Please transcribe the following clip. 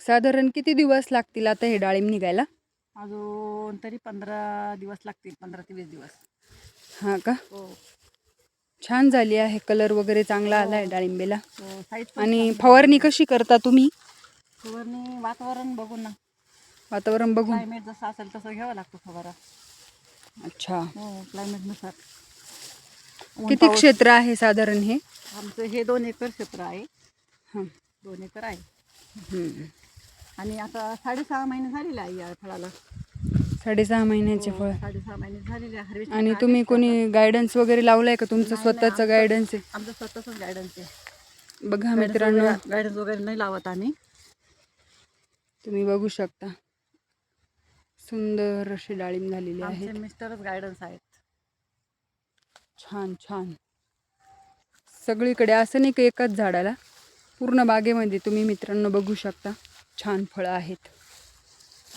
साधारण किती दिवस लागतील आता हे डाळिंब निघायला? अजून तरी 15 दिवस लागतील, 15 ते 20 दिवस. हां का? हो छान झाली आहे, कलर वगैरे चांगला आला आहे हो. डाळिंबीला. हो साईज पण आणि चांगली फवारणी आहे. कशी करता तुम्ही? फवारणी वातावरण बघून ना, वातावरण बघून? क्लायमेट जसं असेल तसं घ्यावं लागतं फवारा. अच्छा. हो क्लायमेटनुसार. ऊन किती पाऊस. क्षेत्र आहे साधारण हे? आमचं हे 2 एकर क्षेत्र आहे. हां. 2 एकर आहे. हम्म. आणि आता 6.5 महिने झालेले आहे या फळाला. 6.5 महिन्याचे हो फळ. 6.5 महिने झालेले आहे. हार्वेस्टिंग आणि आलेच तुम्ही ते आता. कोणी गायडन्स वगैरे लावलाय का? तुमचं नाही नाही, स्वतःचं गायडन्स आहे? आमचं स्वतःच गायडन्स आहे. बघा मित्रांनो, गायडन्स वगैरे नाही लावत आम्ही. तुम्ही बघू शकता सुंदर अशी डाळिंब झालेली आमचे आहेत. मिस्टरच गायडन्स आहेत. छान छान. सगळीकडे असं नाही की एकाच झाडाला, पूर्ण बागेमध्ये तुम्ही मित्रांनो बघू शकता छान फळं आहेत.